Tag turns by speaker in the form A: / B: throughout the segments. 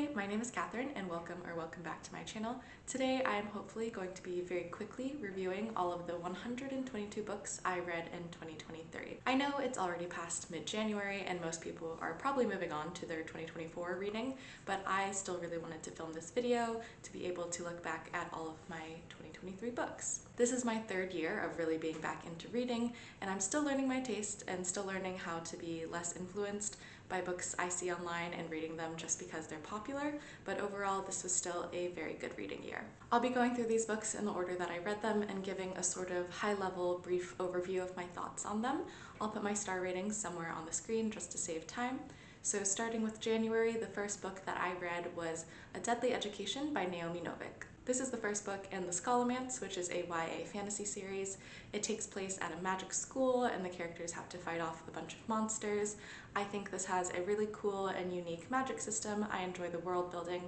A: Hi, my name is Catherine and welcome back to my channel. Today I am hopefully going to be very quickly reviewing all of the 122 books I read in 2023. I know it's already past mid-January and most people are probably moving on to their 2024 reading, but I still really wanted to film this video to be able to look back at all of my 2023 books. This is my third year of really being back into reading, and I'm still learning my taste and still learning how to be less influenced by books I see online and reading them just because they're popular, but overall this was still a very good reading year. I'll be going through these books in the order that I read them and giving a sort of high-level brief overview of my thoughts on them. I'll put my star ratings somewhere on the screen just to save time. So starting with January, the first book that I read was A Deadly Education by Naomi Novik. This is the first book in the Scholomance, which is a YA fantasy series. It takes place at a magic school and the characters have to fight off a bunch of monsters. I think this has a really cool and unique magic system. I enjoy the world building.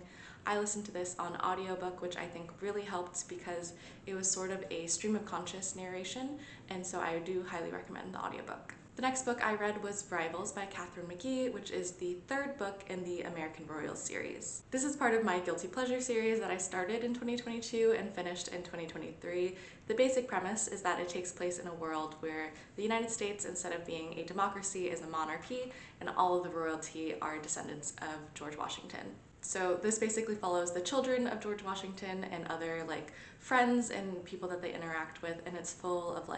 A: I listened to this on audiobook, which I think really helped because it was sort of a stream of conscious narration, and so I do highly recommend the audiobook. The next book I read was Rivals by Katharine McGee, which is the third book in the American Royals series. This is part of my Guilty Pleasure series that I started in 2022 and finished in 2023. The basic premise is that it takes place in a world where the United States, instead of being a democracy, is a monarchy, and all of the royalty are descendants of George Washington. So this basically follows the children of George Washington and other friends and people that they interact with, and it's full of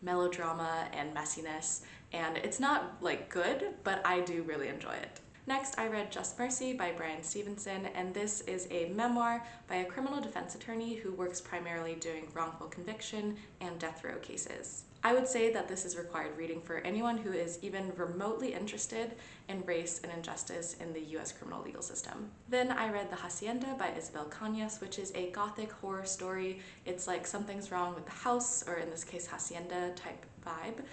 A: melodrama and messiness, and it's not good, but I do really enjoy it. Next, I read Just Mercy by Bryan Stevenson, and this is a memoir by a criminal defense attorney who works primarily doing wrongful conviction and death row cases. I would say that this is required reading for anyone who is even remotely interested in race and injustice in the US criminal legal system. Then I read The Hacienda by Isabel Cañas, which is a gothic horror story. It's like something's wrong with the house, or in this case hacienda type vibe,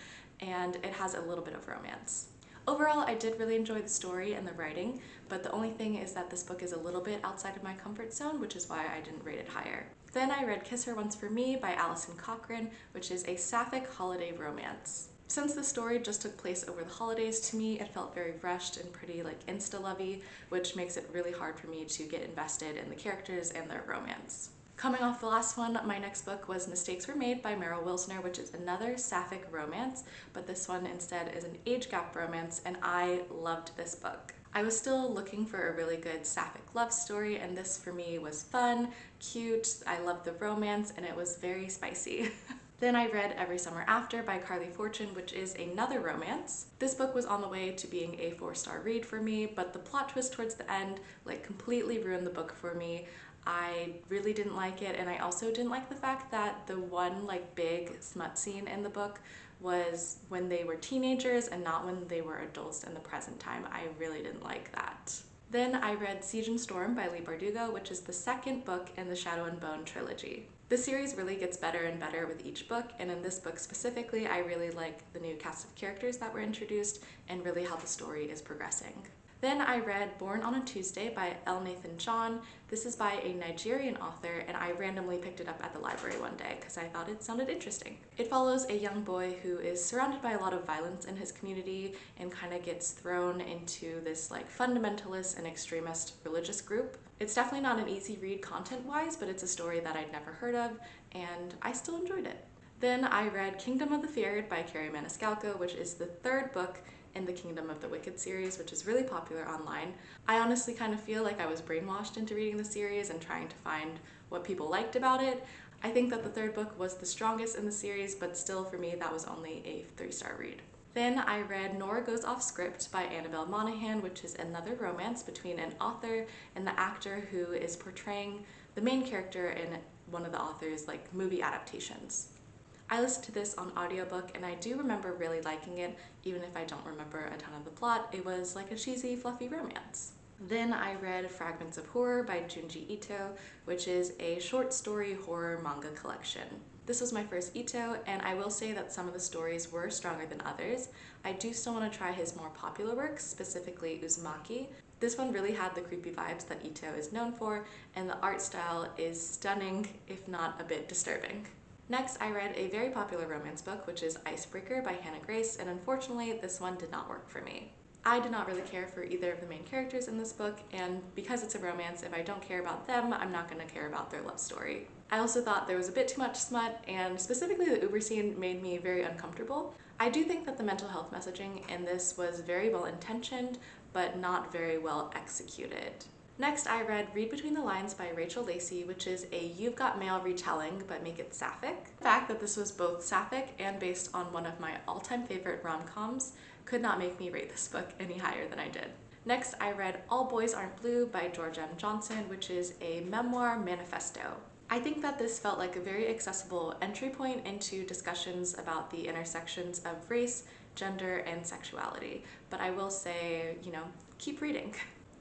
A: and it has a little bit of romance. Overall, I did really enjoy the story and the writing, but the only thing is that this book is a little bit outside of my comfort zone, which is why I didn't rate it higher. Then I read Kiss Her Once for Me by Alison Cochrane, which is a sapphic holiday romance. Since the story just took place over the holidays, to me it felt very rushed and pretty insta-lovey, which makes it really hard for me to get invested in the characters and their romance. Coming off the last one, my next book was Mistakes Were Made by Meryl Wilsner, which is another sapphic romance, but this one instead is an age gap romance, and I loved this book. I was still looking for a really good sapphic love story, and this for me was fun, cute, I loved the romance, and it was very spicy. Then I read Every Summer After by Carly Fortune, which is another romance. This book was on the way to being a 4-star read for me, but the plot twist towards the end completely ruined the book for me. I really didn't like it, and I also didn't like the fact that the one big smut scene in the book was when they were teenagers and not when they were adults in the present time. I really didn't like that. Then I read Siege and Storm by Leigh Bardugo, which is the second book in the Shadow and Bone trilogy. The series really gets better and better with each book, and in this book specifically, I really like the new cast of characters that were introduced and really how the story is progressing. Then I read Born on a Tuesday by L. Nathan John. This is by a Nigerian author, and I randomly picked it up at the library one day because I thought it sounded interesting. It follows a young boy who is surrounded by a lot of violence in his community and kind of gets thrown into this fundamentalist and extremist religious group. It's definitely not an easy read content-wise, but it's a story that I'd never heard of, and I still enjoyed it. Then I read Kingdom of the Feared by Kerri Maniscalco, which is the third book in the Kingdom of the Wicked series, which is really popular online. I honestly kind of feel like I was brainwashed into reading the series and trying to find what people liked about it. I think that the third book was the strongest in the series, but still for me that was only a 3-star read. Then I read Nora Goes Off Script by Annabelle Monaghan, which is another romance between an author and the actor who is portraying the main character in one of the author's movie adaptations. I listened to this on audiobook, and I do remember really liking it, even if I don't remember a ton of the plot. It was like a cheesy, fluffy romance. Then I read Fragments of Horror by Junji Ito, which is a short story horror manga collection. This was my first Ito, and I will say that some of the stories were stronger than others. I do still want to try his more popular works, specifically Uzumaki. This one really had the creepy vibes that Ito is known for, and the art style is stunning, if not a bit disturbing. Next, I read a very popular romance book, which is Icebreaker by Hannah Grace, and unfortunately, this one did not work for me. I did not really care for either of the main characters in this book, and because it's a romance, if I don't care about them, I'm not going to care about their love story. I also thought there was a bit too much smut, and specifically the Uber scene made me very uncomfortable. I do think that the mental health messaging in this was very well intentioned, but not very well executed. Next, I read Read Between the Lines by Rachel Lacey, which is a You've Got Mail retelling, but make it sapphic. The fact that this was both sapphic and based on one of my all-time favorite rom-coms could not make me rate this book any higher than I did. Next, I read All Boys Aren't Blue by George M. Johnson, which is a memoir manifesto. I think that this felt like a very accessible entry point into discussions about the intersections of race, gender, and sexuality. But I will say, keep reading.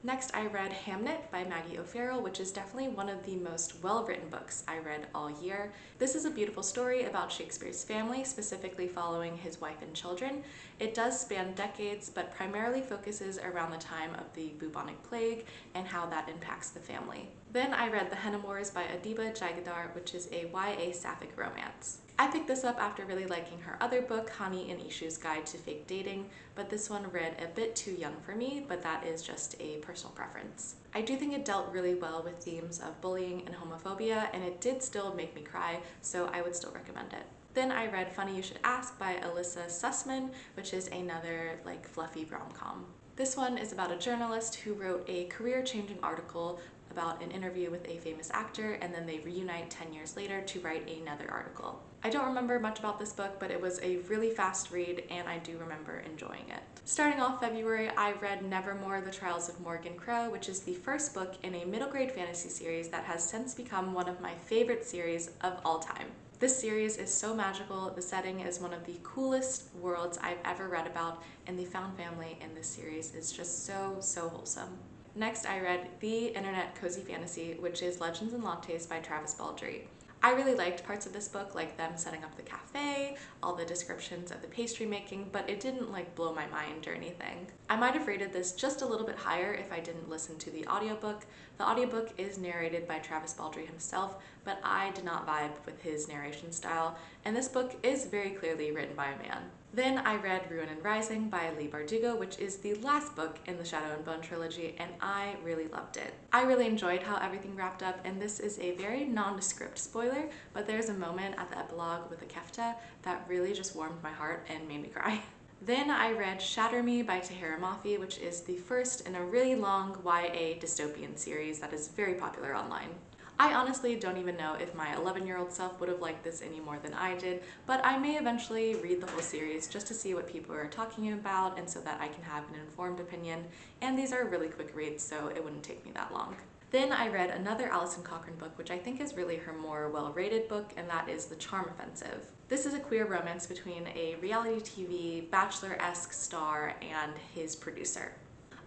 A: Next, I read Hamnet by Maggie O'Farrell, which is definitely one of the most well-written books I read all year. This is a beautiful story about Shakespeare's family, specifically following his wife and children. It does span decades, but primarily focuses around the time of the bubonic plague and how that impacts the family. Then I read The Henamores by Adiba Jaigirdar, which is a YA sapphic romance. I picked this up after really liking her other book, Hani and Ishu's Guide to Fake Dating, but this one read a bit too young for me, but that is just a personal preference. I do think it dealt really well with themes of bullying and homophobia, and it did still make me cry, so I would still recommend it. Then I read Funny You Should Ask by Alyssa Sussman, which is another fluffy rom-com. This one is about a journalist who wrote a career-changing article about an interview with a famous actor, and then they reunite 10 years later to write another article. I don't remember much about this book, but it was a really fast read, and I do remember enjoying it. Starting off February, I read Nevermore: The Trials of Morgan Crow, which is the first book in a middle grade fantasy series that has since become one of my favorite series of all time. This series is so magical, the setting is one of the coolest worlds I've ever read about, and the found family in this series is just so wholesome. Next, I read The Internet Cozy Fantasy, which is Legends and Lattes by Travis Baldree. I really liked parts of this book, like them setting up the cafe, all the descriptions of the pastry making, but it didn't blow my mind or anything. I might have rated this just a little bit higher if I didn't listen to the audiobook. The audiobook is narrated by Travis Baldree himself, but I did not vibe with his narration style, and this book is very clearly written by a man. Then I read Ruin and Rising by Leigh Bardugo, which is the last book in the Shadow and Bone trilogy, and I really loved it. I really enjoyed how everything wrapped up, and this is a very nondescript spoiler, but there's a moment at the epilogue with the Kefta that really just warmed my heart and made me cry. Then I read Shatter Me by Tahereh Mafi, which is the first in a really long YA dystopian series that is very popular online. I honestly don't even know if my 11-year-old self would have liked this any more than I did, but I may eventually read the whole series just to see what people are talking about and so that I can have an informed opinion, and these are really quick reads, so it wouldn't take me that long. Then I read another Alison Cochrane book, which I think is really her more well-rated book, and that is The Charm Offensive. This is a queer romance between a reality TV Bachelor-esque star and his producer.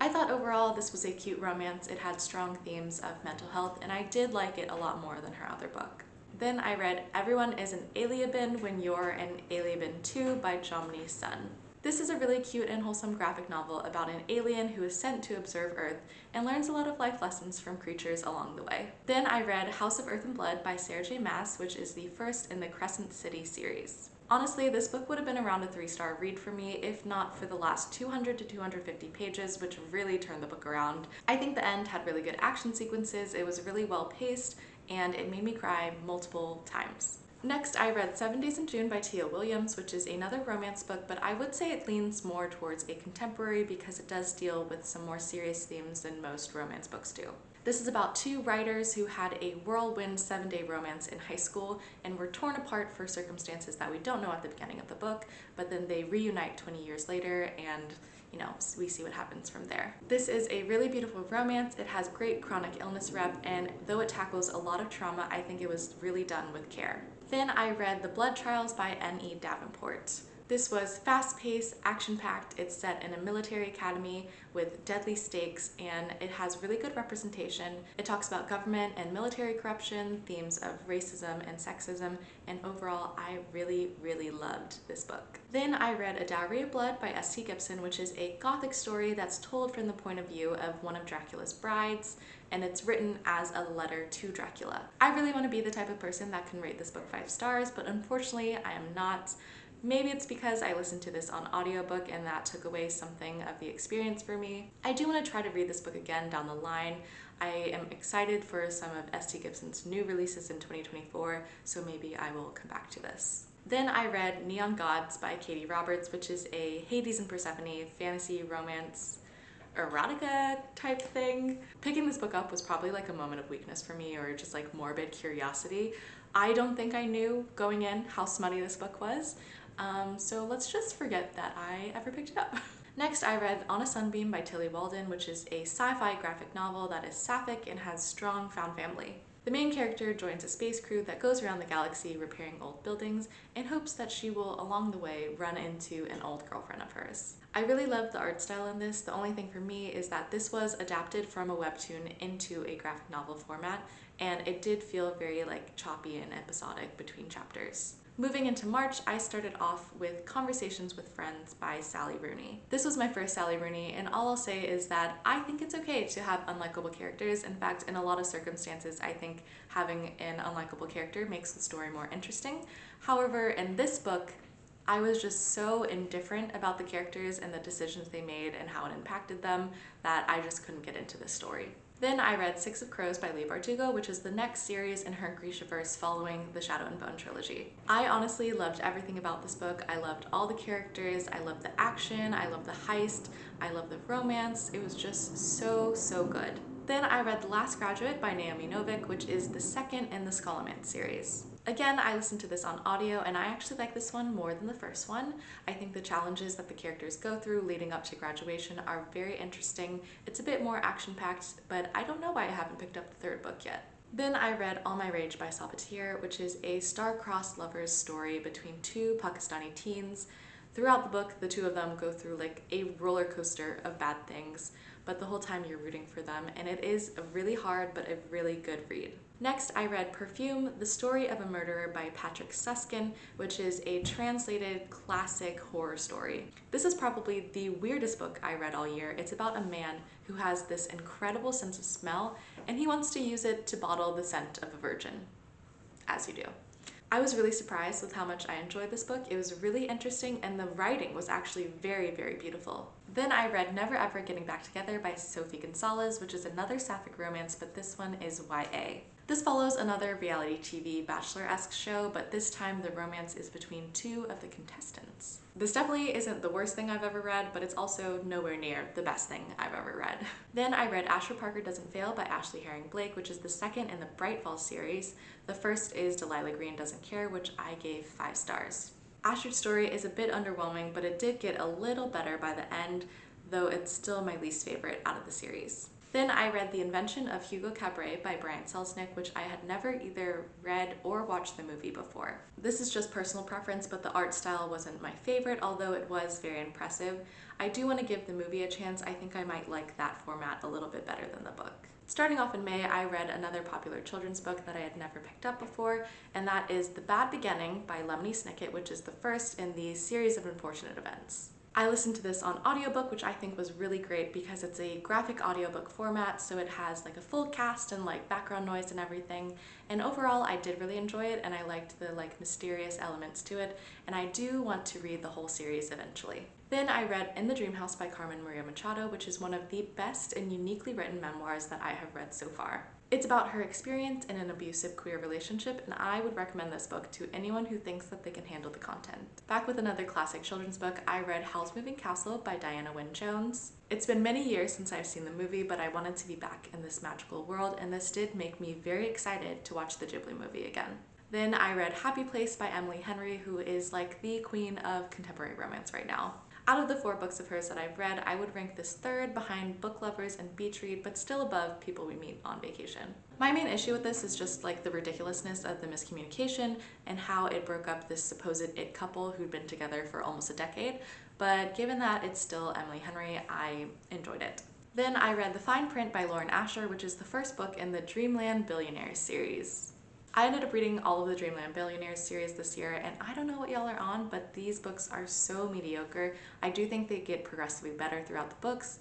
A: I thought overall this was a cute romance. It had strong themes of mental health, and I did like it a lot more than her other book. Then I read Everyone is an Aliabin When You're an Aliabin Too by Jomny Sun. This is a really cute and wholesome graphic novel about an alien who is sent to observe Earth and learns a lot of life lessons from creatures along the way. Then I read House of Earth and Blood by Sarah J. Maas, which is the first in the Crescent City series. Honestly, this book would have been around a 3-star read for me if not for the last 200 to 250 pages, which really turned the book around. I think the end had really good action sequences, it was really well paced, and it made me cry multiple times. Next, I read 7 Days in June by Tia Williams, which is another romance book, but I would say it leans more towards a contemporary because it does deal with some more serious themes than most romance books do. This is about 2 writers who had a whirlwind 7-day romance in high school and were torn apart for circumstances that we don't know at the beginning of the book, but then they reunite 20 years later and we see what happens from there. This is a really beautiful romance. It has great chronic illness rep, and though it tackles a lot of trauma, I think it was really done with care. Then I read The Blood Trials by N.E. Davenport. This was fast-paced, action-packed. It's set in a military academy with deadly stakes, and it has really good representation. It talks about government and military corruption, themes of racism and sexism, and overall, I really loved this book. Then I read A Dowry of Blood by S.T. Gibson, which is a gothic story that's told from the point of view of one of Dracula's brides, and it's written as a letter to Dracula. I really want to be the type of person that can rate this book 5 stars, but unfortunately, I am not. Maybe it's because I listened to this on audiobook and that took away something of the experience for me. I do want to try to read this book again down the line. I am excited for some of S.T. Gibson's new releases in 2024, so maybe I will come back to this. Then I read Neon Gods by Katie Roberts, which is a Hades and Persephone fantasy romance erotica type thing. Picking this book up was probably like a moment of weakness for me, or just like morbid curiosity. I don't think I knew going in how smutty this book was, so let's just forget that I ever picked it up. Next, I read On a Sunbeam by Tillie Walden, which is a sci-fi graphic novel that is sapphic and has strong found family. The main character joins a space crew that goes around the galaxy repairing old buildings in hopes that she will, along the way, run into an old girlfriend of hers. I really love the art style in this. The only thing for me is that this was adapted from a webtoon into a graphic novel format, and it did feel very like choppy and episodic between chapters. Moving into March, I started off with Conversations with Friends by Sally Rooney. This was my first Sally Rooney, and all I'll say is that I think it's okay to have unlikable characters. In fact, in a lot of circumstances, I think having an unlikable character makes the story more interesting. However, in this book, I was just so indifferent about the characters and the decisions they made and how it impacted them that I just couldn't get into this story. Then I read Six of Crows by Leigh Bardugo, which is the next series in her Grishaverse following the Shadow and Bone trilogy. I honestly loved everything about this book. I loved all the characters, I loved the action, I loved the heist, I loved the romance. It was just so good. Then I read The Last Graduate by Naomi Novik, which is the second in the Scholomance series. Again, I listened to this on audio and I actually like this one more than the first one. I think the challenges that the characters go through leading up to graduation are very interesting. It's a bit more action-packed, but I don't know why I haven't picked up the third book yet. Then I read All My Rage by Sabatier, which is a star-crossed lovers story between two Pakistani teens. Throughout the book, the two of them go through like a roller coaster of bad things, but the whole time you're rooting for them, and it is a really hard but a really good read. Next, I read Perfume, The Story of a Murderer by Patrick Susskind, which is a translated classic horror story. This is probably the weirdest book I read all year. It's about a man who has this incredible sense of smell, and he wants to use it to bottle the scent of a virgin, as you do. I was really surprised with how much I enjoyed this book. It was really interesting and the writing was actually very beautiful. Then I read Never Ever Getting Back Together by Sophie Gonzalez, which is another sapphic romance, but this one is YA. This follows another reality TV Bachelor-esque show, but this time the romance is between two of the contestants. This definitely isn't the worst thing I've ever read, but it's also nowhere near the best thing I've ever read. Then I read Asher Parker Doesn't Fail by Ashley Herring Blake, which is the second in the Bright Falls series. The first is Delilah Green Doesn't Care, which I gave 5 stars. Asher's story is a bit underwhelming, but it did get a little better by the end, though it's still my least favorite out of the series. Then I read The Invention of Hugo Cabret by Brian Selznick, which I had never either read or watched the movie before. This is just personal preference, but the art style wasn't my favorite, although it was very impressive. I do want to give the movie a chance. I think I might like that format a little bit better than the book. Starting off in May, I read another popular children's book that I had never picked up before, and that is The Bad Beginning by Lemony Snicket, which is the first in the series of unfortunate events. I listened to this on audiobook, which I think was really great because it's a graphic audiobook format, so it has like a full cast and like background noise and everything. And overall, I did really enjoy it and I liked the like mysterious elements to it, and I do want to read the whole series eventually. Then I read In the Dream House by Carmen Maria Machado, which is one of the best and uniquely written memoirs that I have read so far. It's about her experience in an abusive queer relationship, and I would recommend this book to anyone who thinks that they can handle the content. Back with another classic children's book, I read Howl's Moving Castle by Diana Wynne Jones. It's been many years since I've seen the movie, but I wanted to be back in this magical world, and this did make me very excited to watch the Ghibli movie again. Then I read Happy Place by Emily Henry, who is like the queen of contemporary romance right now. Out of the 4 books of hers that I've read, I would rank this third behind Book Lovers and Beach Read, but still above People We Meet on Vacation. My main issue with this is just like the ridiculousness of the miscommunication and how it broke up this supposed it couple who'd been together for almost a decade, but given that it's still Emily Henry, I enjoyed it. Then I read The Fine Print by Lauren Asher, which is the first book in the Dreamland Billionaires series. I ended up reading all of the Dreamland Billionaires series this year, and I don't know what y'all are on, but these books are so mediocre. I do think they get progressively better throughout the books,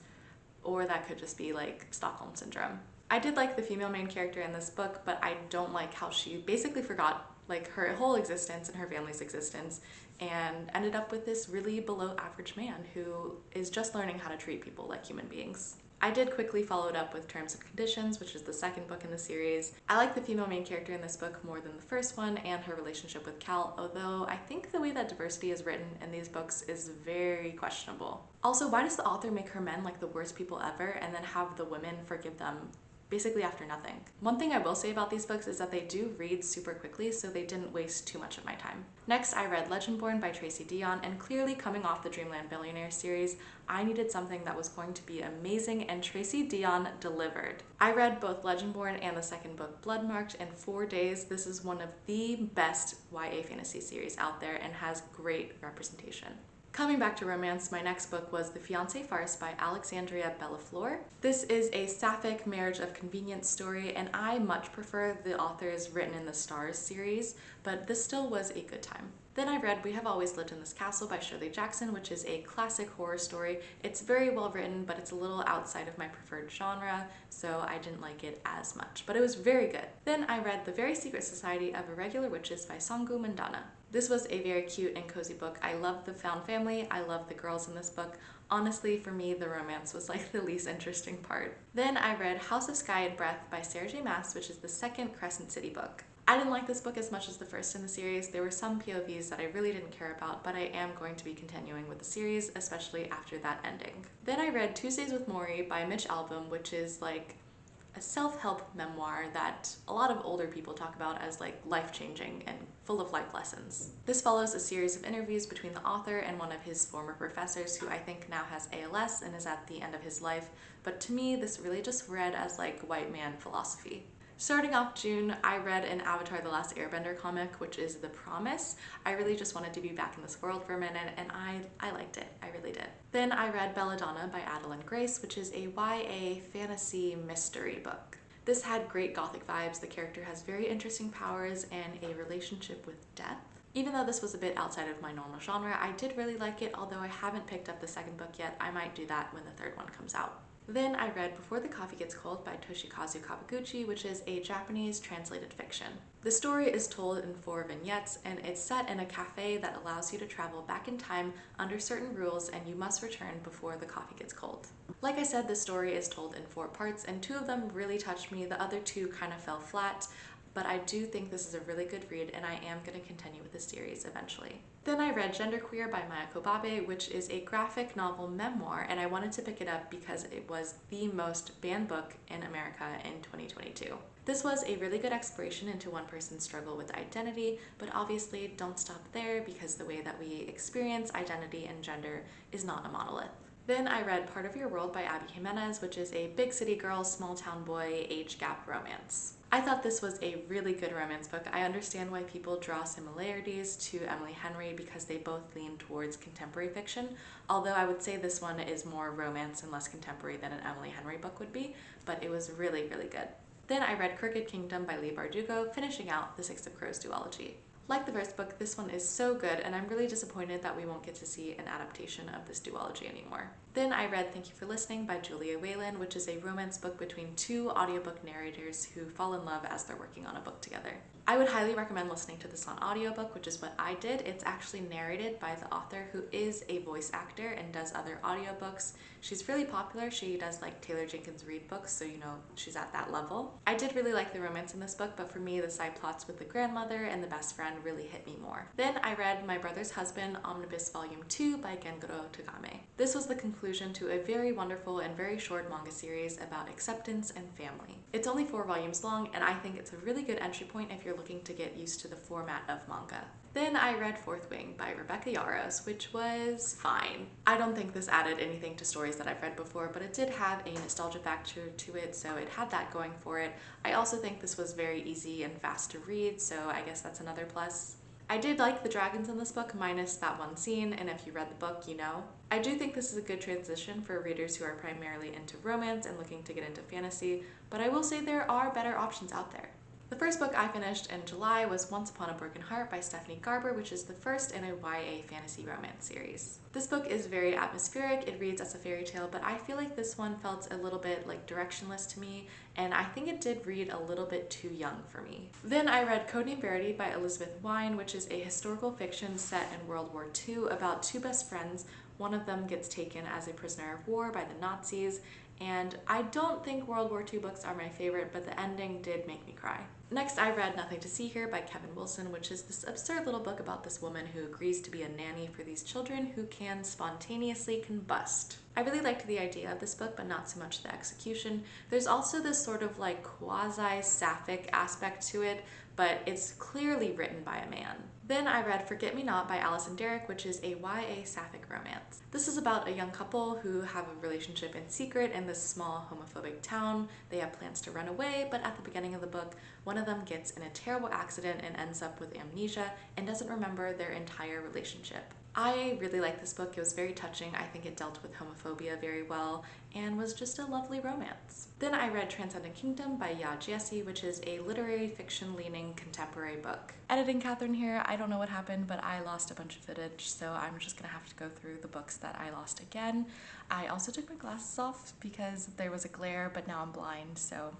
A: or that could just be like Stockholm Syndrome. I did like the female main character in this book, but I don't like how she basically forgot like her whole existence and her family's existence, and ended up with this really below average man who is just learning how to treat people like human beings. I did quickly follow it up with Terms and Conditions, which is the second book in the series. I like the female main character in this book more than the first one and her relationship with Cal, although I think the way that diversity is written in these books is very questionable. Also, why does the author make her men like the worst people ever and then have the women forgive them basically after nothing? One thing I will say about these books is that they do read super quickly, so they didn't waste too much of my time. Next, I read Legendborn by Tracy Deonn, and clearly coming off the Dreamland Billionaire series, I needed something that was going to be amazing, and Tracy Deonn delivered. I read both Legendborn and the second book, Bloodmarked, in 4 days. This is one of the best YA fantasy series out there and has great representation. Coming back to romance, my next book was The Fiancé Farce by Alexandria Bellafleur. This is a sapphic marriage of convenience story, and I much prefer the author's Written in the Stars series, but this still was a good time. Then I read We Have Always Lived in This Castle by Shirley Jackson, which is a classic horror story. It's very well written, but it's a little outside of my preferred genre, so I didn't like it as much, but it was very good. Then I read The Very Secret Society of Irregular Witches by Songu Mandana. This was a very cute and cozy book. I love the found family. I love the girls in this book. Honestly, for me, the romance was like the least interesting part. Then I read House of Sky and Breath by Sarah J. Maas, which is the second Crescent City book. I didn't like this book as much as the first in the series. There were some POVs that I really didn't care about, but I am going to be continuing with the series, especially after that ending. Then I read Tuesdays with Morrie by Mitch Albom, which is like a self-help memoir that a lot of older people talk about as like life-changing and full of life lessons. This follows a series of interviews between the author and one of his former professors who I think now has ALS and is at the end of his life, but to me this really just read as like white man philosophy. Starting off June, I read an Avatar: The Last Airbender comic, which is The Promise. I really just wanted to be back in this world for a minute, and I liked it. I really did. Then I read Belladonna by Adeline Grace, which is a YA fantasy mystery book. This had great gothic vibes. The character has very interesting powers and a relationship with death. Even though this was a bit outside of my normal genre, I did really like it, although I haven't picked up the second book yet. I might do that when the third one comes out. Then I read Before the Coffee Gets Cold by Toshikazu Kawaguchi, which is a Japanese translated fiction. The story is told in 4 vignettes, and it's set in a cafe that allows you to travel back in time under certain rules, and you must return before the coffee gets cold. Like I said, the story is told in 4 parts, and 2 of them really touched me. The other 2 kind of fell flat, but I do think this is a really good read, and I am going to continue with the series eventually. Then I read Genderqueer by Maya Kobabe, which is a graphic novel memoir, and I wanted to pick it up because it was the most banned book in America in 2022. This was a really good exploration into one person's struggle with identity, but obviously don't stop there because the way that we experience identity and gender is not a monolith. Then I read Part of Your World by Abby Jimenez, which is a big city girl, small town boy, age gap romance. I thought this was a really good romance book. I understand why people draw similarities to Emily Henry because they both lean towards contemporary fiction, although I would say this one is more romance and less contemporary than an Emily Henry book would be, but it was really, really good. Then I read Crooked Kingdom by Leigh Bardugo, finishing out the Six of Crows duology. Like the first book, this one is so good, and I'm really disappointed that we won't get to see an adaptation of this duology anymore. Then I read Thank You for Listening by Julia Whelan, which is a romance book between 2 audiobook narrators who fall in love as they're working on a book together. I would highly recommend listening to this on audiobook, which is what I did. It's actually narrated by the author, who is a voice actor and does other audiobooks. She's really popular. She does like Taylor Jenkins Reid books, so you know she's at that level. I did really like the romance in this book, but for me the side plots with the grandmother and the best friend really hit me more. Then I read My Brother's Husband Omnibus Volume 2 by Gengoro Tagame. This was the conclusion to a very wonderful and very short manga series about acceptance and family. It's only 4 volumes long, and I think it's a really good entry point if you're looking to get used to the format of manga. Then I read Fourth Wing by Rebecca Yarros, which was fine. I don't think this added anything to stories that I've read before, but it did have a nostalgia factor to it, so it had that going for it. I also think this was very easy and fast to read, so I guess that's another plus. I did like the dragons in this book, minus that one scene, and if you read the book, you know. I do think this is a good transition for readers who are primarily into romance and looking to get into fantasy, but I will say there are better options out there. The first book I finished in July was Once Upon a Broken Heart by Stephanie Garber, which is the first in a YA fantasy romance series. This book is very atmospheric, it reads as a fairy tale, but I feel like this one felt a little bit like directionless to me, and I think it did read a little bit too young for me. Then I read Codename Verity by Elizabeth Wein, which is a historical fiction set in World War II about two best friends. One of them gets taken as a prisoner of war by the Nazis, and I don't think World War II books are my favorite, but the ending did make me cry. Next, I read Nothing to See Here by Kevin Wilson, which is this absurd little book about this woman who agrees to be a nanny for these children who can spontaneously combust. I really liked the idea of this book, but not so much the execution. There's also this sort of like quasi-sapphic aspect to it, but it's clearly written by a man. Then I read Forget Me Not by Alison Derrick, which is a YA sapphic romance. This is about a young couple who have a relationship in secret in this small homophobic town. They have plans to run away, but at the beginning of the book, one of them gets in a terrible accident and ends up with amnesia and doesn't remember their entire relationship. I really liked this book. It was very touching. I think it dealt with homophobia very well and was just a lovely romance. Then I read Transcendent Kingdom by Yaa Gyasi, which is a literary fiction-leaning contemporary book. Editing Catherine here, I don't know what happened, but I lost a bunch of footage, so I'm just gonna have to go through the books that I lost again. I also took my glasses off because there was a glare, but now I'm blind, so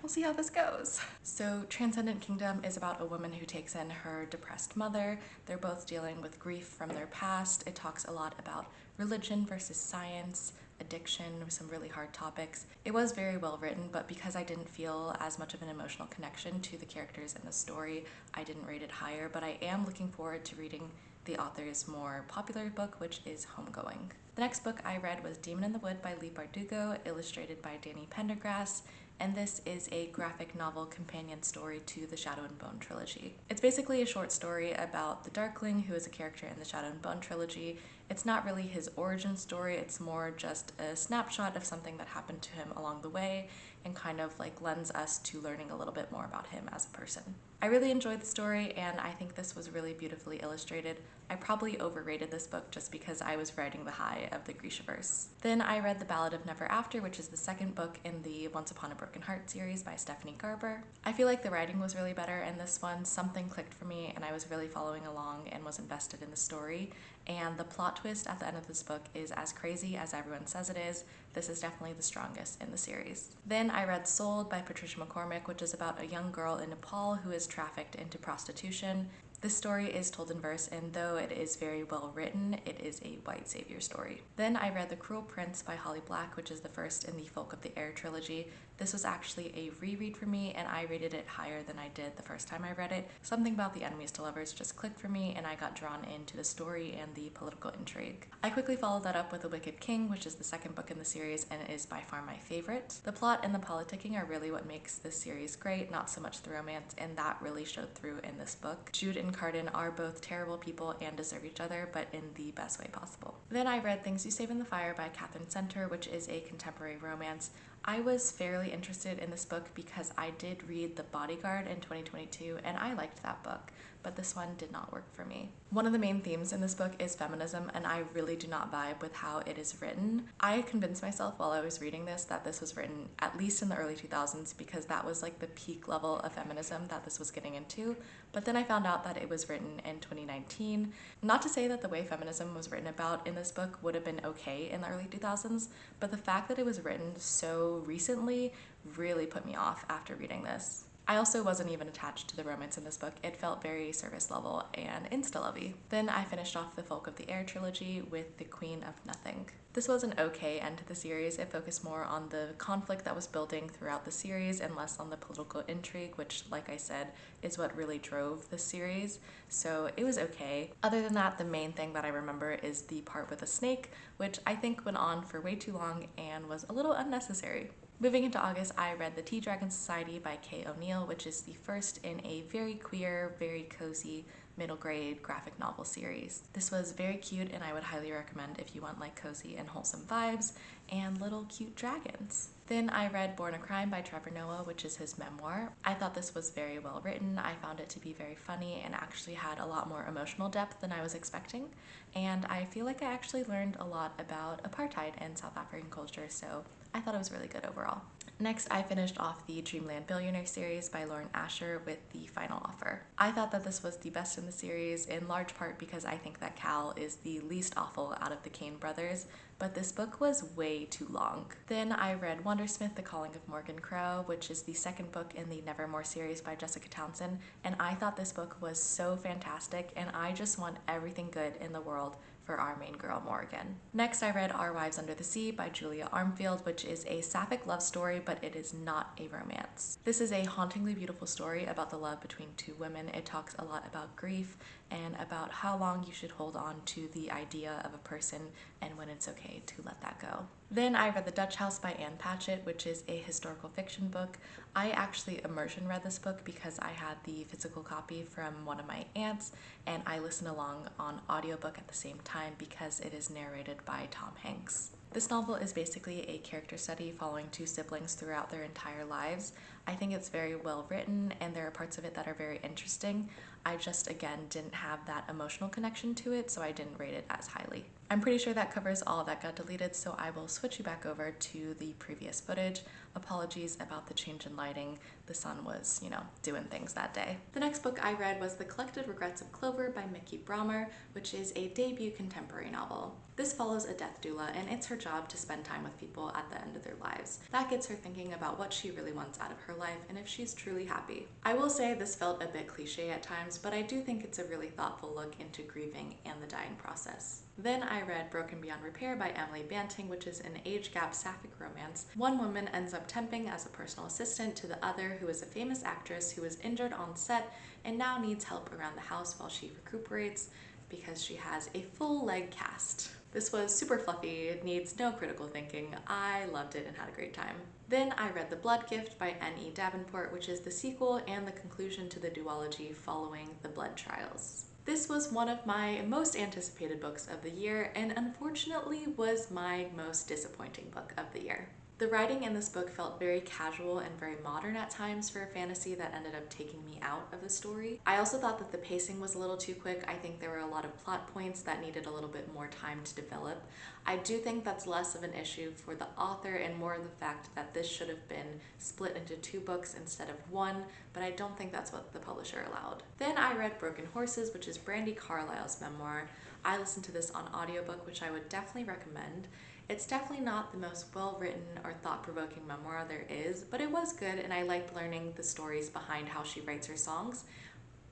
A: we'll see how this goes. So Transcendent Kingdom is about a woman who takes in her depressed mother. They're both dealing with grief from their past. It talks a lot about religion versus science, addiction, some really hard topics. It was very well written, but because I didn't feel as much of an emotional connection to the characters in the story, I didn't rate it higher, but I am looking forward to reading the author's more popular book, which is Homegoing. The next book I read was Demon in the Wood by Leigh Bardugo, illustrated by Danny Pendergrass, and this is a graphic novel companion story to the Shadow and Bone trilogy. It's basically a short story about the Darkling, who is a character in the Shadow and Bone trilogy. It's not really his origin story, it's more just a snapshot of something that happened to him along the way and kind of like lends us to learning a little bit more about him as a person. I really enjoyed the story and I think this was really beautifully illustrated. I probably overrated this book just because I was riding the high of the Grishaverse. Then I read The Ballad of Never After, which is the second book in the Once Upon a Broken Heart series by Stephanie Garber. I feel like the writing was really better in this one. Something clicked for me and I was really following along and was invested in the story. And the plot twist at the end of this book is as crazy as everyone says it is. This is definitely the strongest in the series. Then I read Sold by Patricia McCormick, which is about a young girl in Nepal who is trafficked into prostitution. This story is told in verse, and though it is very well written, it is a white savior story. Then I read The Cruel Prince by Holly Black, which is the first in the Folk of the Air trilogy. This was actually a reread for me, and I rated it higher than I did the first time I read it. Something about the enemies to lovers just clicked for me, and I got drawn into the story and the political intrigue. I quickly followed that up with The Wicked King, which is the second book in the series and is by far my favorite. The plot and the politicking are really what makes this series great, not so much the romance, and that really showed through in this book. Jude and Carden are both terrible people and deserve each other, but in the best way possible. Then I read Things You Save in the Fire by Catherine Center, which is a contemporary romance. I was fairly interested in this book because I did read The Bodyguard in 2022 and I liked that book, but this one did not work for me. One of the main themes in this book is feminism, and I really do not vibe with how it is written. I convinced myself while I was reading this that this was written at least in the early 2000s because that was like the peak level of feminism that this was getting into, but then I found out that it was written in 2019. Not to say that the way feminism was written about in this book would have been okay in the early 2000s, but the fact that it was written so recently really put me off after reading this. I also wasn't even attached to the romance in this book. It felt very surface level and insta-lovey. Then I finished off the Folk of the Air trilogy with The Queen of Nothing. This was an okay end to the series. It focused more on the conflict that was building throughout the series and less on the political intrigue, which, like I said, is what really drove the series. So it was okay. Other than that, the main thing that I remember is the part with the snake, which I think went on for way too long and was a little unnecessary. Moving into August, I read The Tea Dragon Society by Kay O'Neill, which is the first in a very queer, very cozy, middle grade graphic novel series. This was very cute and I would highly recommend if you want like cozy and wholesome vibes and little cute dragons. Then I read Born a Crime by Trevor Noah, which is his memoir. I thought this was very well written. I found it to be very funny and actually had a lot more emotional depth than I was expecting. And I feel like I actually learned a lot about apartheid and South African culture, so I thought it was really good overall. Next, I finished off the Dreamland Billionaire series by Lauren Asher with The Final Offer. I thought that this was the best in the series, in large part because I think that Cal is the least awful out of the Kane brothers, but this book was way too long. Then I read Wondersmith: The Calling of Morgan Crow, which is the second book in the Nevermore series by Jessica Townsend, and I thought this book was so fantastic, and I just want everything good in the world for our main girl, Morgan. Next, I read Our Wives Under the Sea by Julia Armfield, which is a sapphic love story, but it is not a romance. This is a hauntingly beautiful story about the love between two women. It talks a lot about grief and about how long you should hold on to the idea of a person and when it's okay to let that go. Then I read The Dutch House by Anne Patchett, which is a historical fiction book. I actually immersion read this book because I had the physical copy from one of my aunts, and I listened along on audiobook at the same time because it is narrated by Tom Hanks. This novel is basically a character study following two siblings throughout their entire lives. I think it's very well written and there are parts of it that are very interesting. I just, again, didn't have that emotional connection to it, so I didn't rate it as highly. I'm pretty sure that covers all that got deleted, so I will switch you back over to the previous footage. Apologies about the change in lighting. The sun was, doing things that day. The next book I read was The Collected Regrets of Clover by Mickey Brommer, which is a debut contemporary novel. This follows a death doula, and it's her job to spend time with people at the end of their lives. That gets her thinking about what she really wants out of her life and if she's truly happy. I will say this felt a bit cliche at times, but I do think it's a really thoughtful look into grieving and the dying process. Then I read Broken Beyond Repair by Emily Banting, which is an age gap sapphic romance. One woman ends up temping as a personal assistant to the other, who is a famous actress who was injured on set and now needs help around the house while she recuperates because she has a full leg cast. This was super fluffy, it needs no critical thinking. I loved it and had a great time. Then I read The Blood Gift by N.E. Davenport, which is the sequel and the conclusion to the duology following the Blood Trials. This was one of my most anticipated books of the year and unfortunately was my most disappointing book of the year. The writing in this book felt very casual and very modern at times for a fantasy that ended up taking me out of the story. I also thought that the pacing was a little too quick. I think there were a lot of plot points that needed a little bit more time to develop. I do think that's less of an issue for the author and more the fact that this should have been split into 2 books instead of 1, but I don't think that's what the publisher allowed. Then I read Broken Horses, which is Brandi Carlile's memoir. I listened to this on audiobook, which I would definitely recommend. It's definitely not the most well-written or thought-provoking memoir there is, but it was good and I liked learning the stories behind how she writes her songs.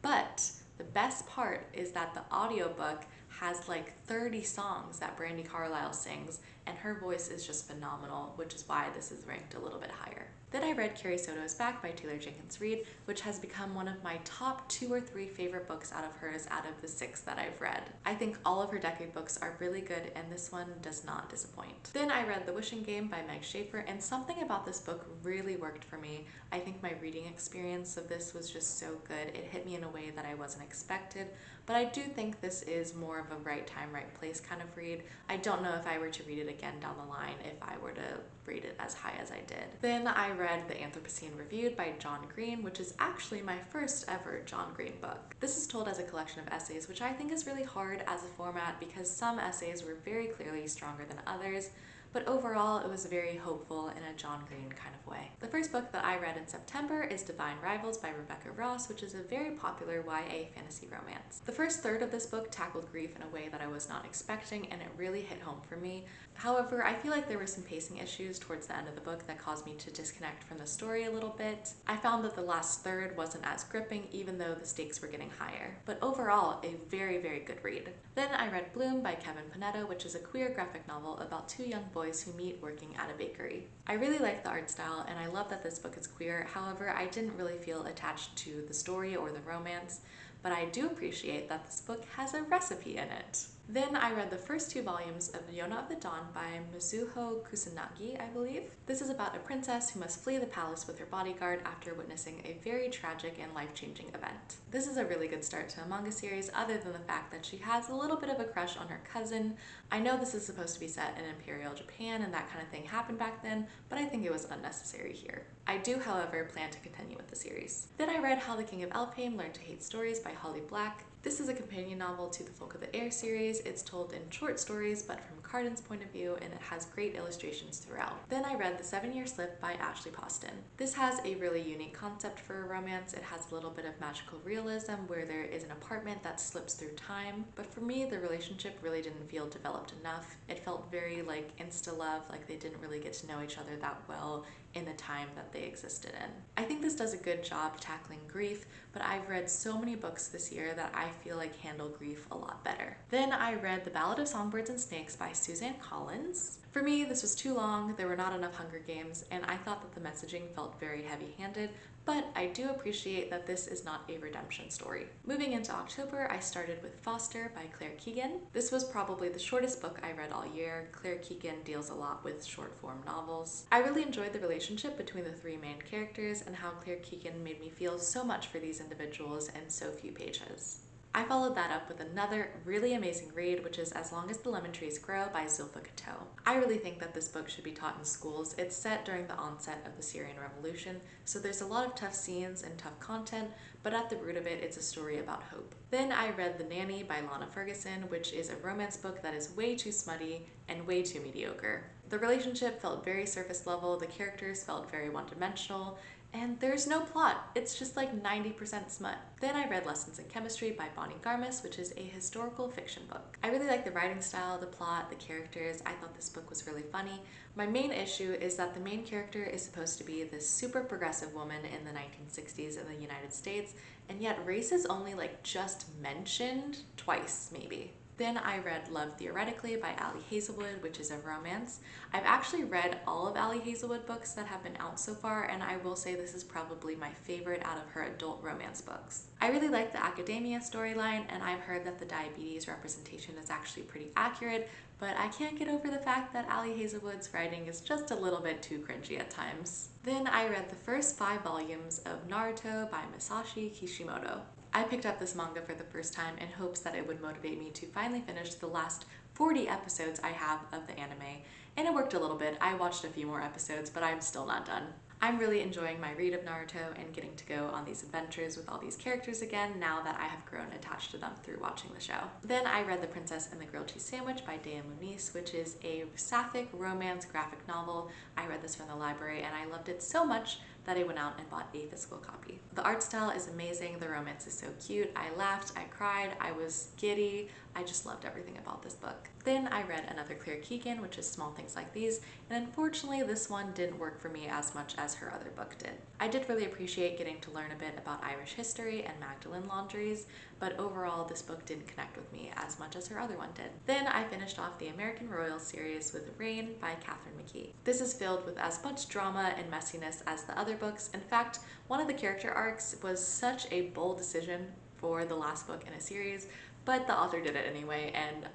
A: But the best part is that the audiobook has like 30 songs that Brandi Carlile sings, and her voice is just phenomenal, which is why this is ranked a little bit higher. Then I read Carrie Soto is Back by Taylor Jenkins Reid, which has become one of my top 2 or 3 favorite books out of hers out of the 6 that I've read. I think all of her decade books are really good and this one does not disappoint. Then I read The Wishing Game by Meg Schaefer, and something about this book really worked for me. I think my reading experience of this was just so good. It hit me in a way that I wasn't expected, but I do think this is more of a right time, right place kind of read. I don't know if I were to read it again down the line if I were to rate it as high as I did. Then I read The Anthropocene Reviewed by John Green, which is actually my first ever John Green book. This is told as a collection of essays, which I think is really hard as a format because some essays were very clearly stronger than others, but overall it was very hopeful in a John Green kind of way. The first book that I read in September is Divine Rivals by Rebecca Ross, which is a very popular YA fantasy romance. The first third of this book tackled grief in a way that I was not expecting, and it really hit home for me. However, I feel like there were some pacing issues towards the end of the book that caused me to disconnect from the story a little bit. I found that the last third wasn't as gripping even though the stakes were getting higher. But overall, a very, very good read. Then I read Bloom by Kevin Panetta, which is a queer graphic novel about 2 young boys who meet working at a bakery. I really like the art style and I love that this book is queer. However, I didn't really feel attached to the story or the romance, but I do appreciate that this book has a recipe in it. Then I read the first 2 volumes of Yona of the Dawn by Mizuho Kusanagi, I believe. This is about a princess who must flee the palace with her bodyguard after witnessing a very tragic and life-changing event. This is a really good start to a manga series, other than the fact that she has a little bit of a crush on her cousin. I know this is supposed to be set in Imperial Japan and that kind of thing happened back then, but I think it was unnecessary here. I do, however, plan to continue with the series. Then I read How the King of Elfhame Learned to Hate Stories by Holly Black. This is a companion novel to the Folk of the Air series. It's told in short stories, but from Cardin's point of view, and it has great illustrations throughout. Then I read The 7-Year Slip by Ashley Poston. This has a really unique concept for a romance. It has a little bit of magical realism where there is an apartment that slips through time, but for me the relationship really didn't feel developed enough. It felt very like insta-love, like they didn't really get to know each other that well in the time that they existed in. I think this does a good job tackling grief, but I've read so many books this year that I feel like handle grief a lot better. Then I read The Ballad of Songbirds and Snakes by Suzanne Collins. For me, this was too long, there were not enough Hunger Games, and I thought that the messaging felt very heavy-handed, but I do appreciate that this is not a redemption story. Moving into October, I started with Foster by Claire Keegan. This was probably the shortest book I read all year. Claire Keegan deals a lot with short-form novels. I really enjoyed the relationship between the three main characters and how Claire Keegan made me feel so much for these individuals in so few pages. I followed that up with another really amazing read, which is As Long as the Lemon Trees Grow by Zulfa Katow. I really think that this book should be taught in schools. It's set during the onset of the Syrian Revolution, so there's a lot of tough scenes and tough content, but at the root of it, it's a story about hope. Then I read The Nanny by Lana Ferguson, which is a romance book that is way too smutty and way too mediocre. The relationship felt very surface level, the characters felt very one-dimensional, and there's no plot. It's just like 90% smut. Then I read Lessons in Chemistry by Bonnie Garmus, which is a historical fiction book. I really like the writing style, the plot, the characters. I thought this book was really funny. My main issue is that the main character is supposed to be this super progressive woman in the 1960s in the United States, and yet race is only like just mentioned twice, maybe. Then I read Love Theoretically by Ali Hazelwood, which is a romance. I've actually read all of Ali Hazelwood books that have been out so far, and I will say this is probably my favorite out of her adult romance books. I really like the academia storyline, and I've heard that the diabetes representation is actually pretty accurate, but I can't get over the fact that Ali Hazelwood's writing is just a little bit too cringy at times. Then I read the first 5 volumes of Naruto by Masashi Kishimoto. I picked up this manga for the first time in hopes that it would motivate me to finally finish the last 40 episodes I have of the anime, and it worked a little bit. I watched a few more episodes, but I'm still not done. I'm really enjoying my read of Naruto and getting to go on these adventures with all these characters again now that I have grown attached to them through watching the show. Then I read The Princess and the Grilled Cheese Sandwich by Dea Muniz, which is a sapphic romance graphic novel. I read this from the library and I loved it so much that I went out and bought a physical copy. The art style is amazing, the romance is so cute, I laughed, I cried, I was giddy, I just loved everything about this book. Then I read another Claire Keegan, which is Small Things Like These, and unfortunately this one didn't work for me as much as her other book did. I did really appreciate getting to learn a bit about Irish history and Magdalen laundries, but overall this book didn't connect with me as much as her other one did. Then I finished off the American Royals series with Rain by Catherine McKee. This is filled with as much drama and messiness as the other books. In fact, one of the character arcs was such a bold decision for the last book in a series, but the author did it anyway, and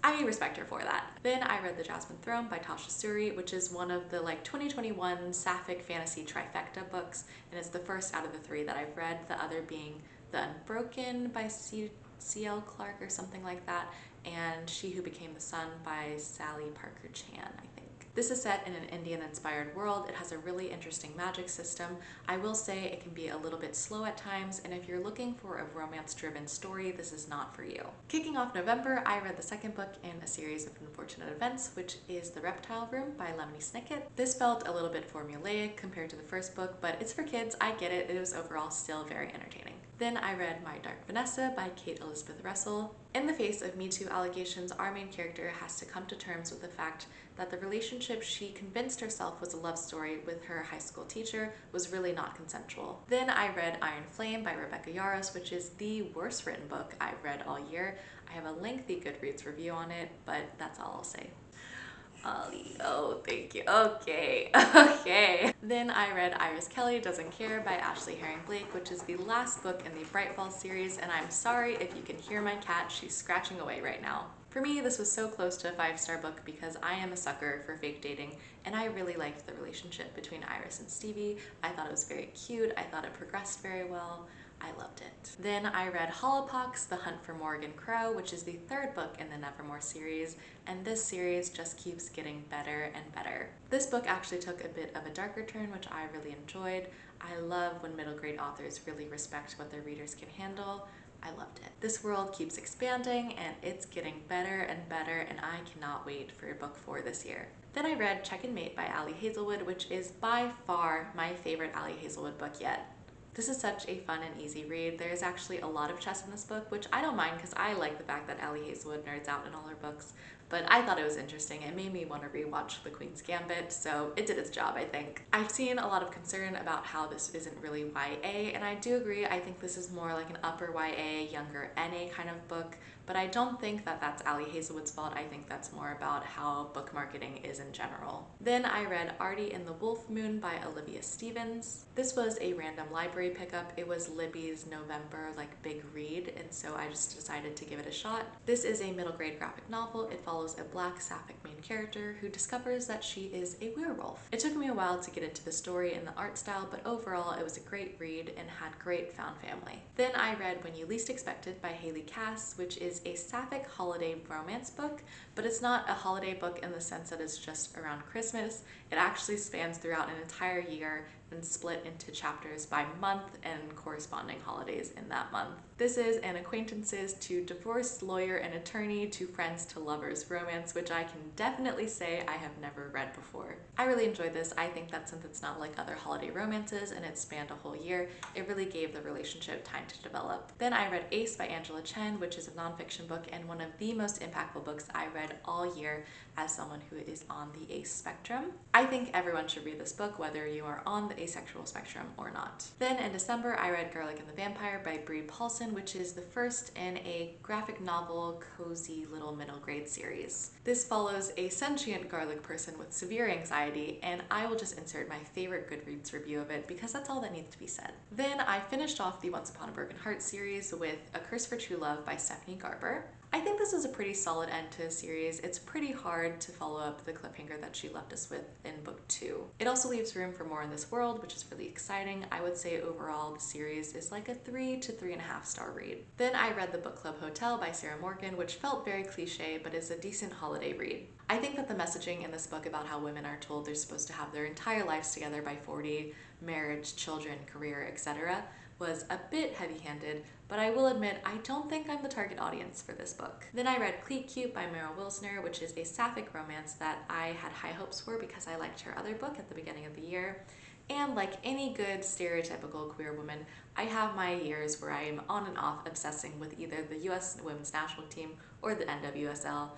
A: I respect her for that. Then I read The Jasmine Throne by Tasha Suri, which is one of the 2021 sapphic fantasy trifecta books, and it's the first out of the 3 that I've read, the other being The Unbroken by C.L. Clark or something like that, and She Who Became the Sun by Sally Parker Chan, I think. This is set in an Indian-inspired world. It has a really interesting magic system. I will say it can be a little bit slow at times, and if you're looking for a romance-driven story, this is not for you. Kicking off November, I read the second book in a series of unfortunate events, which is The Reptile Room by Lemony Snicket. This felt a little bit formulaic compared to the first book, but it's for kids, I get it. It was overall still very entertaining. Then I read My Dark Vanessa by Kate Elizabeth Russell. In the face of Me Too allegations, our main character has to come to terms with the fact that the relationship she convinced herself was a love story with her high school teacher was really not consensual. Then I read Iron Flame by Rebecca Yarros, which is the worst written book I've read all year. I have a lengthy Goodreads review on it, but that's all I'll say. Ollie, oh, thank you. Okay, okay. Then I read Iris Kelly Doesn't Care by Ashley Herring Blake, which is the last book in the Bright Falls series, and I'm sorry if you can hear my cat, she's scratching away right now. For me, this was so close to a 5-star book because I am a sucker for fake dating, and I really liked the relationship between Iris and Stevie. I thought it was very cute, I thought it progressed very well. I loved it. Then I read Hollowpox, The Hunt for Morrigan Crow, which is the 3rd book in the Nevermore series, and this series just keeps getting better and better. This book actually took a bit of a darker turn, which I really enjoyed. I love when middle grade authors really respect what their readers can handle, I loved it. This world keeps expanding and it's getting better and better, and I cannot wait for book 4 this year. Then I read Check and Mate by Ali Hazelwood, which is by far my favorite Ali Hazelwood book yet. This is such a fun and easy read. There is actually a lot of chess in this book, which I don't mind because I like the fact that Ali Hazelwood nerds out in all her books, but I thought it was interesting. It made me want to rewatch The Queen's Gambit, so it did its job, I think. I've seen a lot of concern about how this isn't really YA, and I do agree. I think this is more like an upper YA, younger NA kind of book, but I don't think that that's Ali Hazelwood's fault. I think that's more about how book marketing is in general. Then I read Artie and the Wolf Moon by Olivia Stevens. This was a random library pickup. It was Libby's November big read, and so I just decided to give it a shot. This is a middle grade graphic novel. It follows a black sapphic main character who discovers that she is a werewolf. It took me a while to get into the story and the art style, but overall it was a great read and had great found family. Then I read When You Least Expect It by Haley Cass, which is a sapphic holiday romance book, but it's not a holiday book in the sense that it's just around Christmas. It actually spans throughout an entire year and split into chapters by month and corresponding holidays in that month. This is an acquaintances to divorced lawyer and attorney to friends to lovers romance, which I can definitely say I have never read before. I really enjoyed this. I think that since it's not like other holiday romances and it spanned a whole year, it really gave the relationship time to develop. Then I read Ace by Angela Chen, which is a nonfiction book and one of the most impactful books I read all year as someone who is on the ace spectrum. I think everyone should read this book, whether you are on the asexual spectrum or not. Then in December, I read Garlic and the Vampire by Brie Paulson, which is the first in a graphic novel, cozy little middle grade series. This follows a sentient garlic person with severe anxiety, and I will just insert my favorite Goodreads review of it because that's all that needs to be said. Then I finished off the Once Upon a Broken Heart series with A Curse for True Love by Stephanie Garber. I think this is a pretty solid end to the series. It's pretty hard to follow up the cliffhanger that she left us with in book 2. It also leaves room for more in this world, which is really exciting. I would say overall the series is like a 3 to 3.5 star read. Then I read The Book Club Hotel by Sarah Morgan, which felt very cliche, but is a decent holiday read. I think that the messaging in this book about how women are told they're supposed to have their entire lives together by 40, marriage, children, career, etc., was a bit heavy-handed, but I will admit I don't think I'm the target audience for this book. Then I read Cleat Cute by Meryl Wilsner, which is a sapphic romance that I had high hopes for because I liked her other book at the beginning of the year. And like any good stereotypical queer woman, I have my years where I am on and off obsessing with either the US Women's National Team or the NWSL.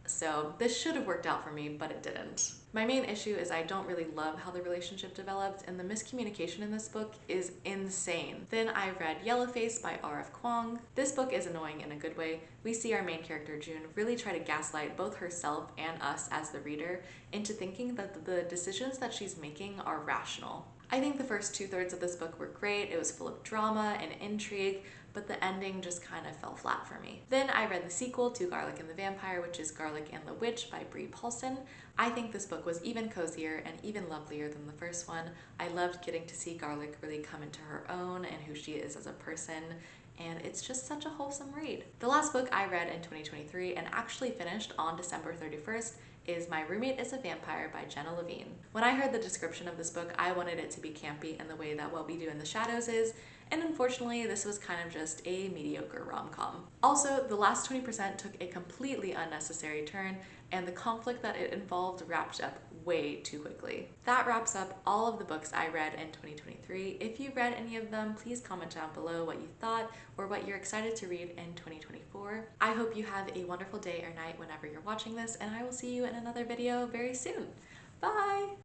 A: So this should have worked out for me, but it didn't. My main issue is I don't really love how the relationship developed, and the miscommunication in this book is insane. Then I read Yellowface by R.F. Kuang. This book is annoying in a good way. We see our main character June really try to gaslight both herself and us as the reader into thinking that the decisions that she's making are rational. I think the first 2/3 of this book were great. It was full of drama and intrigue, but the ending just kind of fell flat for me. Then I read the sequel to Garlic and the Vampire, which is Garlic and the Witch by Brie Paulson. I think this book was even cozier and even lovelier than the first one. I loved getting to see Garlic really come into her own and who she is as a person, and it's just such a wholesome read. The last book I read in 2023 and actually finished on December 31st is My Roommate is a Vampire by Jenna Levine. When I heard the description of this book, I wanted it to be campy in the way that What We Do in the Shadows is, and unfortunately this was kind of just a mediocre rom-com. Also, the last 20% took a completely unnecessary turn, and the conflict that it involved wrapped up way too quickly. That wraps up all of the books I read in 2023. If you read any of them, please comment down below what you thought or what you're excited to read in 2024. I hope you have a wonderful day or night whenever you're watching this, and I will see you in another video very soon. Bye!